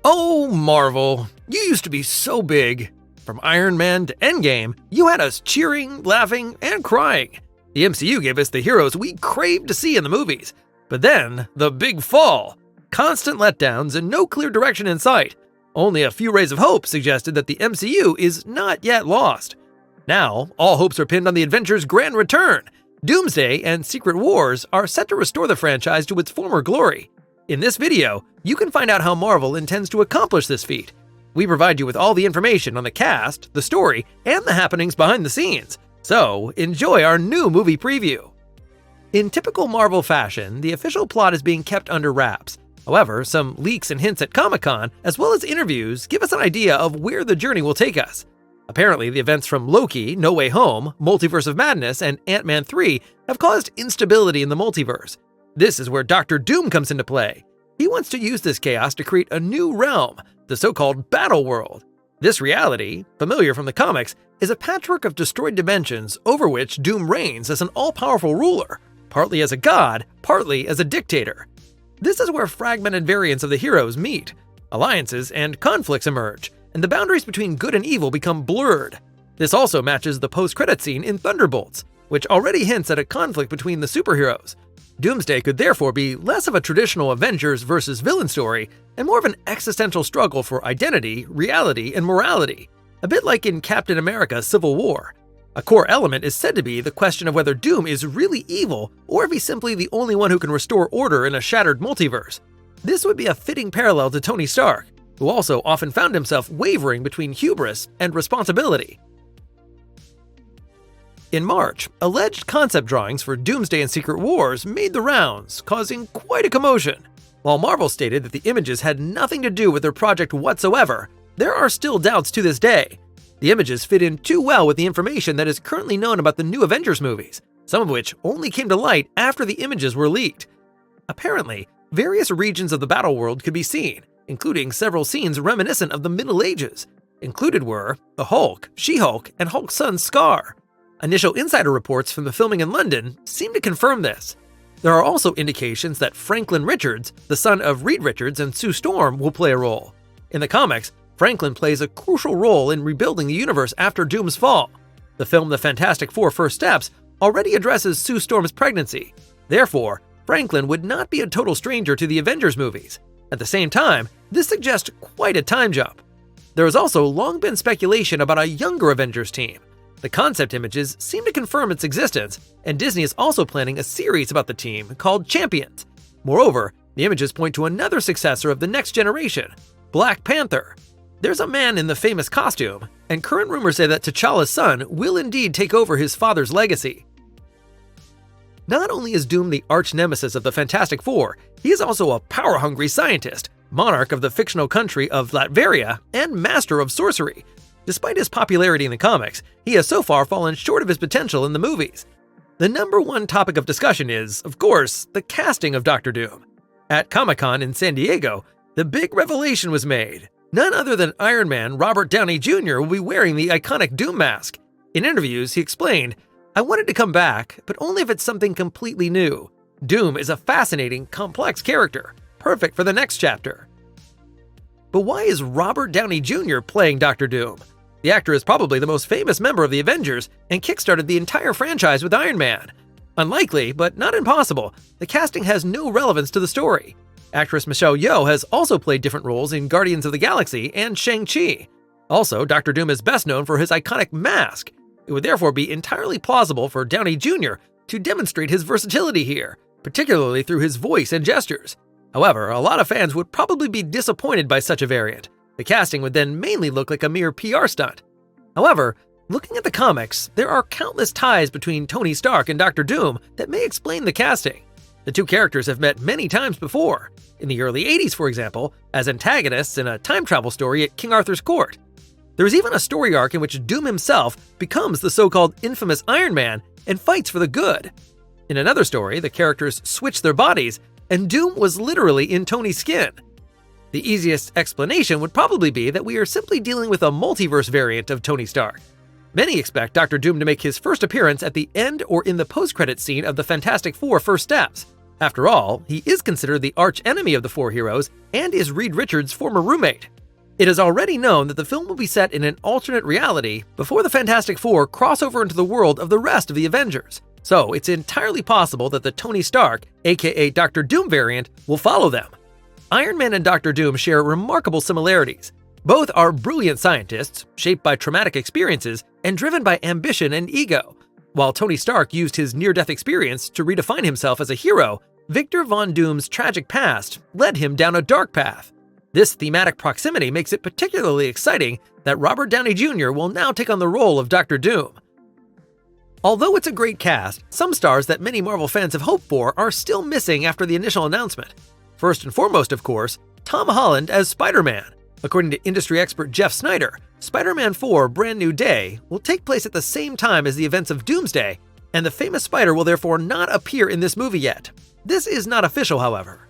Oh, Marvel, you used to be so big. From Iron Man to Endgame, you had us cheering, laughing, and crying. The MCU gave us the heroes we craved to see in the movies. But then, the big fall. Constant letdowns and no clear direction in sight. Only a few rays of hope suggested that the MCU is not yet lost. Now, all hopes are pinned on the Avengers' grand return. Doomsday and Secret Wars are set to restore the franchise to its former glory. In this video, you can find out how Marvel intends to accomplish this feat. We provide you with all the information on the cast, the story, and the happenings behind the scenes. So, enjoy our new movie preview. In typical Marvel fashion, the official plot is being kept under wraps. However, some leaks and hints at Comic-Con, as well as interviews, give us an idea of where the journey will take us. Apparently, the events from Loki, No Way Home, Multiverse of Madness, and Ant-Man 3 have caused instability in the multiverse. This is where Dr. Doom comes into play. He wants to use this chaos to create a new realm, the so-called Battle World. This reality, familiar from the comics, is a patchwork of destroyed dimensions over which Doom reigns as an all-powerful ruler, partly as a god, partly as a dictator. This is where fragmented variants of the heroes meet. Alliances and conflicts emerge, and the boundaries between good and evil become blurred. This also matches the post-credit scene in Thunderbolts, which already hints at a conflict between the superheroes. Doomsday could therefore be less of a traditional Avengers versus villain story and more of an existential struggle for identity, reality, and morality, a bit like in Captain America: Civil War. A core element is said to be the question of whether Doom is really evil or if he's simply the only one who can restore order in a shattered multiverse. This would be a fitting parallel to Tony Stark, who also often found himself wavering between hubris and responsibility. In March, alleged concept drawings for Doomsday and Secret Wars made the rounds, causing quite a commotion. While Marvel stated that the images had nothing to do with their project whatsoever, there are still doubts to this day. The images fit in too well with the information that is currently known about the new Avengers movies, some of which only came to light after the images were leaked. Apparently, various regions of the battle world could be seen, including several scenes reminiscent of the Middle Ages. Included were the Hulk, She-Hulk, and Hulk's son Scar. Initial insider reports from the filming in London seem to confirm this. There are also indications that Franklin Richards, the son of Reed Richards and Sue Storm, will play a role. In the comics, Franklin plays a crucial role in rebuilding the universe after Doom's fall. The film The Fantastic Four: First Steps already addresses Sue Storm's pregnancy. Therefore, Franklin would not be a total stranger to the Avengers movies. At the same time, this suggests quite a time jump. There has also long been speculation about a younger Avengers team. The concept images seem to confirm its existence, and Disney is also planning a series about the team called Champions. Moreover, the images point to another successor of the next generation, Black Panther. There's a man in the famous costume, and current rumors say that T'Challa's son will indeed take over his father's legacy. Not only is Doom the arch-nemesis of the Fantastic Four, he is also a power-hungry scientist, monarch of the fictional country of Latveria, and master of sorcery. Despite his popularity in the comics, he has so far fallen short of his potential in the movies. The number one topic of discussion is, of course, the casting of Dr. Doom. At Comic-Con in San Diego, the big revelation was made. None other than Iron Man Robert Downey Jr. will be wearing the iconic Doom mask. In interviews, he explained, "I wanted to come back, but only if it's something completely new. Doom is a fascinating, complex character, perfect for the next chapter." But why is Robert Downey Jr. playing Dr. Doom? The actor is probably the most famous member of the Avengers and kickstarted the entire franchise with Iron Man. Unlikely, but not impossible, the casting has no relevance to the story. Actress Michelle Yeoh has also played different roles in Guardians of the Galaxy and Shang-Chi. Also, Dr. Doom is best known for his iconic mask. It would therefore be entirely plausible for Downey Jr. to demonstrate his versatility here, particularly through his voice and gestures. However, a lot of fans would probably be disappointed by such a variant. The casting would then mainly look like a mere PR stunt. However, looking at the comics, there are countless ties between Tony Stark and Dr. Doom that may explain the casting. The two characters have met many times before, in the early 80s for example, as antagonists in a time travel story at King Arthur's court. There is even a story arc in which Doom himself becomes the so-called infamous Iron Man and fights for the good. In another story, the characters switch their bodies, and Doom was literally in Tony's skin. The easiest explanation would probably be that we are simply dealing with a multiverse variant of Tony Stark. Many expect Dr. Doom to make his first appearance at the end or in the post-credits scene of The Fantastic Four: First Steps. After all, he is considered the arch-enemy of the four heroes and is Reed Richards' former roommate. It is already known that the film will be set in an alternate reality before the Fantastic Four cross over into the world of the rest of the Avengers, so it's entirely possible that the Tony Stark, aka Dr. Doom variant, will follow them. Iron Man and Dr. Doom share remarkable similarities. Both are brilliant scientists, shaped by traumatic experiences and driven by ambition and ego. While Tony Stark used his near-death experience to redefine himself as a hero, Victor Von Doom's tragic past led him down a dark path. This thematic proximity makes it particularly exciting that Robert Downey Jr. will now take on the role of Dr. Doom. Although it's a great cast, some stars that many Marvel fans have hoped for are still missing after the initial announcement. First and foremost, of course, Tom Holland as Spider-Man. According to industry expert Jeff Snyder, Spider-Man 4: Brand New Day will take place at the same time as the events of Doomsday, and the famous Spider will therefore not appear in this movie yet. This is not official, however.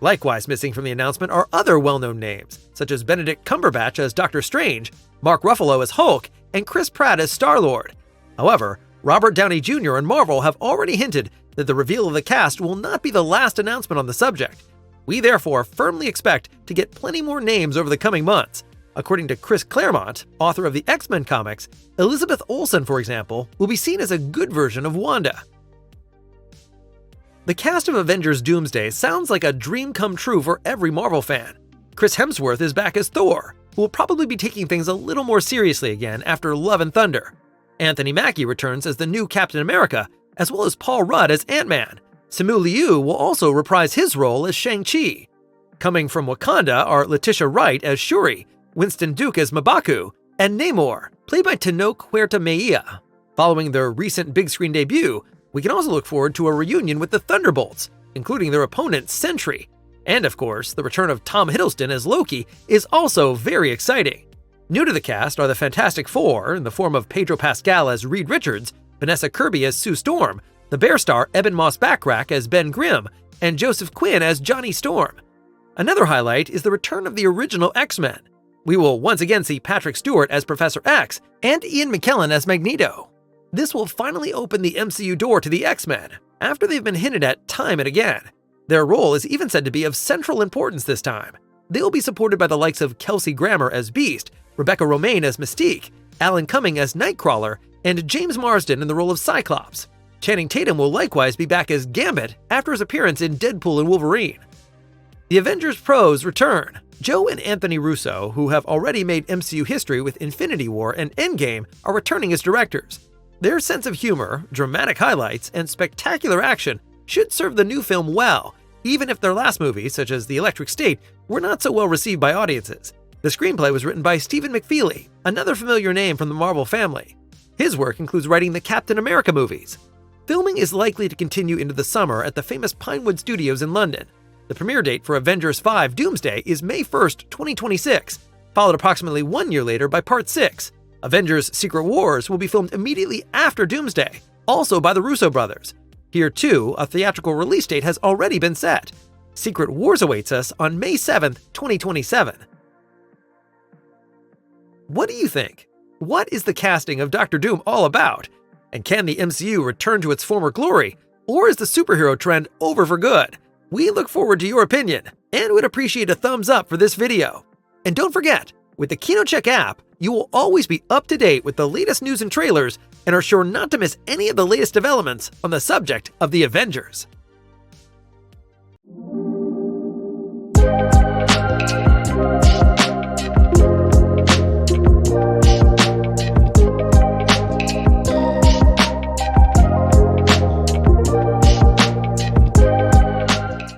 Likewise missing from the announcement are other well-known names, such as Benedict Cumberbatch as Doctor Strange, Mark Ruffalo as Hulk, and Chris Pratt as Star-Lord. However, Robert Downey Jr. and Marvel have already hinted that the reveal of the cast will not be the last announcement on the subject. We therefore firmly expect to get plenty more names over the coming months. According to Chris Claremont, author of the X-Men comics, Elizabeth Olsen, for example, will be seen as a good version of Wanda. The cast of Avengers Doomsday sounds like a dream come true for every Marvel fan. Chris Hemsworth is back as Thor, who will probably be taking things a little more seriously again after Love and Thunder. Anthony Mackie returns as the new Captain America, as well as Paul Rudd as Ant-Man. Simu Liu will also reprise his role as Shang-Chi. Coming from Wakanda are Letitia Wright as Shuri, Winston Duke as M'Baku, and Namor, played by Tenoch Huerta Mejia. Following their recent big screen debut, we can also look forward to a reunion with the Thunderbolts, including their opponent Sentry. And of course, the return of Tom Hiddleston as Loki is also very exciting. New to the cast are the Fantastic Four, in the form of Pedro Pascal as Reed Richards, Vanessa Kirby as Sue Storm, the Bear star Eben Moss-Backrack as Ben Grimm, and Joseph Quinn as Johnny Storm. Another highlight is the return of the original X-Men. We will once again see Patrick Stewart as Professor X and Ian McKellen as Magneto. This will finally open the MCU door to the X-Men, after they've been hinted at time and again. Their role is even said to be of central importance this time. They will be supported by the likes of Kelsey Grammer as Beast, Rebecca Romijn as Mystique, Alan Cumming as Nightcrawler, and James Marsden in the role of Cyclops. Channing Tatum will likewise be back as Gambit after his appearance in Deadpool and Wolverine. The Avengers pros return. Joe and Anthony Russo, who have already made MCU history with Infinity War and Endgame, are returning as directors. Their sense of humor, dramatic highlights, and spectacular action should serve the new film well, even if their last movies, such as The Electric State, were not so well received by audiences. The screenplay was written by Stephen McFeely, another familiar name from the Marvel family. His work includes writing the Captain America movies. Filming is likely to continue into the summer at the famous Pinewood Studios in London. The premiere date for Avengers 5 Doomsday is May 1st, 2026, followed approximately 1 year later by Part 6. Avengers Secret Wars will be filmed immediately after Doomsday, also by the Russo brothers. Here too, a theatrical release date has already been set. Secret Wars awaits us on May 7th, 2027. What do you think? What is the casting of Dr. Doom all about? And can the MCU return to its former glory? Or is the superhero trend over for good? We look forward to your opinion, and would appreciate a thumbs up for this video. And don't forget, with the KinoCheck app, you will always be up to date with the latest news and trailers, and are sure not to miss any of the latest developments on the subject of the Avengers.